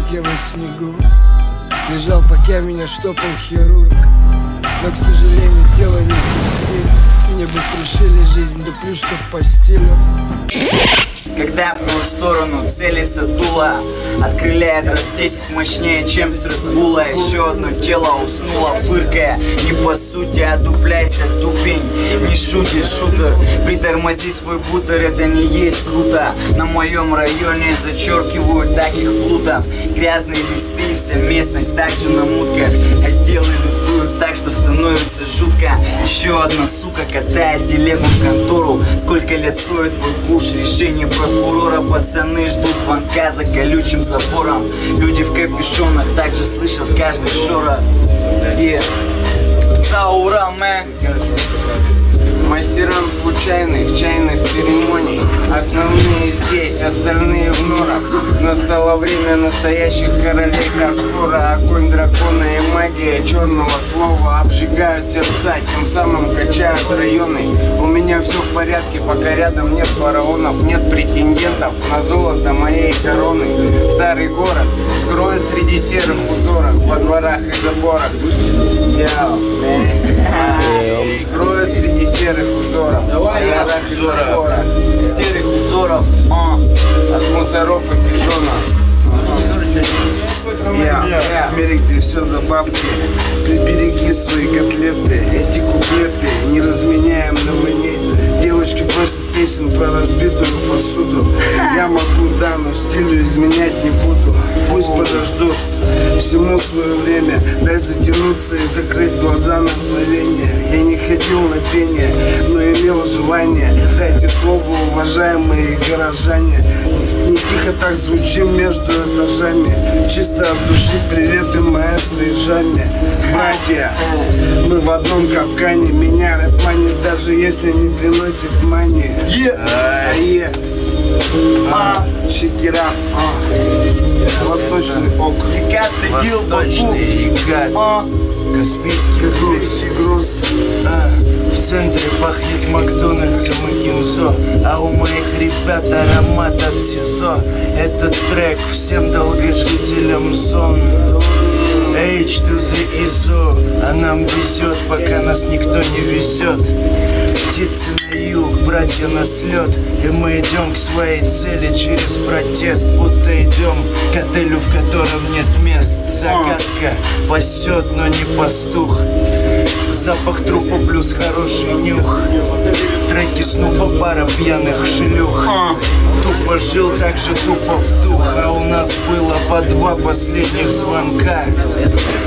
облаке во снегу. Лежал, пока меня штопал хирург. Но, к сожалению, тело не текстиль. Мне бы пришили жизнь, да плюс что по стилю. Когда в твою сторону целится дуло, открыляет раз 10 мощнее, чем с Редбула. Еще одно тело уснуло, фыркая. Не по сути, одупляйся, тупень. Не шутишь, шутер. Притормози свой бутер, это не есть круто. На моем районе зачеркивают таких плутов. Грязные листы, вся местность также на мутках. Отделы лютуют так, что становится жутко. Еще одна сука катает телегу в контору. Сколько лет стоит твой куш? Решение прокурора. Пацаны ждут звонка за колючим забором. Люди в капюшонах также слышат каждый шорох. Урал, мэн. Мастерам случайных чайных церемоний. Основные здесь, остальные в норах. Настало время настоящих королей хардкора. Огонь дракона и магия черного слова обжигают сердца, тем самым качают районы. У меня все в порядке, пока рядом нет фараонов, нет претендентов на золото моей короны. Старый город скроет среди серых узоров во дворах и заборах. Скроет среди серых узоров, серых узоров, от мусоров и пижонов. В мире, где все за бабки, прибереги свои котлеты. Эти куплеты не разменяем на монеты. Девочки просят песен про разбитую посуду. Я могу, да, но стилю изменять не буду. Пусть подождут, всему свое время. Дай затянуться и закрыть глаза на мгновение. Я не ходил на пение, но имел желание. Дайте слово, уважаемые горожане. Не тихо так звучим между этажами. Чисто от души привет и маэстро и Жанне. Братья, мы в одном капкане. Меня рэп манит, даже если не приносит мани. Чекера, Восточный округ, Восточный Каспийский груз. В центре пахнет Макдональдсом и Кинзо, а у моих ребят аромат от СИЗО. Этот трек всем долгожителям сон. H to the ISO, а нам везет, пока нас никто не везет. Птицы на юг, братья на слет, и мы идем к своей цели через протест. Будто идем к отелю, в котором нет мест. Загадка пасет, но не пастух. Запах трупа плюс хороший нюх. Треки Снупа, пара пьяных шлюх. Тупо жил, так же тупо втух. А у нас было по 2 последних звонка.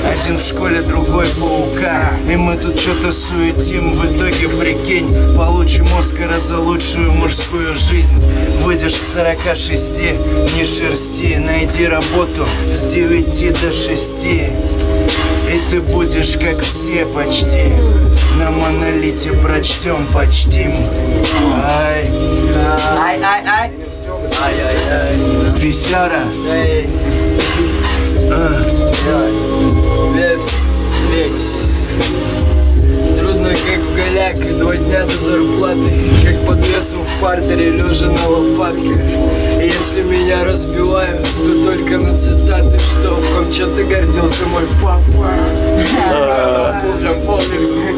Один в школе, другой паука. И мы тут что-то суетим. В итоге, прикинь, получим Оскара за лучшую мужскую жизнь. Выйдешь к 46, не шерсти. Найди работу с 9 до 6. И ты будешь как все почти. На монолите прочтем, почтим. Ай, ай, ай, ай, ай, Писяра. Весь трудно, как в голяк, и 2 дня до зарплаты. Как под весом в партере, лежа на лопатках. И если меня разбивают, то только на цитаты, что в ком чем-то гордился мой папа. Утром помнится,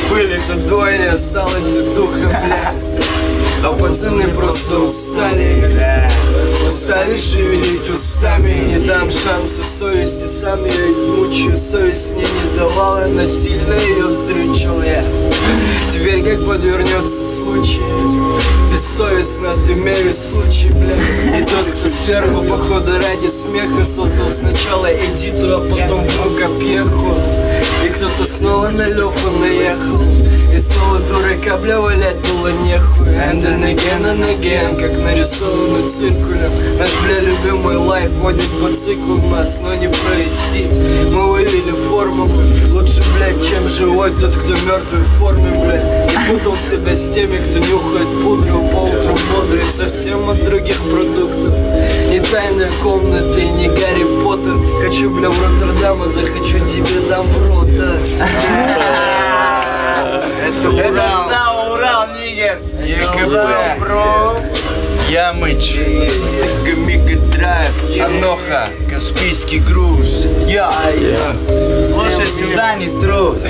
были-то 2, не осталось и духа, бля. А пацаны просто устали. Устали шевелить устами. Не дам шанса совести, сам я измучаю. Совесть мне не давала, насильно ее вздрючил я. Теперь как подвернется случай, бессовестно отымею случай, бля. И тот, кто сверху, походу ради смеха создал сначала Эдиту, а потом внука Пьеху. И кто-то снова на Леху наехал. И снова дурака, бля, валять было нехуй. And again, как нарисованный циркулем. Наш, бля, любимый лайф водит по циклу нас, но не провести. Мы вывели формулу. Лучше, блядь, чем живой тот, кто мертвый в форме, блядь. И путал себя с теми, кто нюхает пудру по утру бодрый, совсем от других продуктов. Не тайная комната и не Гарри Поттер. Хочу, бля, в Роттердам, а захочу тебе дам в рот, это за Урал, нигер. ЕКП, Ямыч, Сига Мига Драйв. Аноха, Каспийский груз. Йо, слушай сюда, не трус.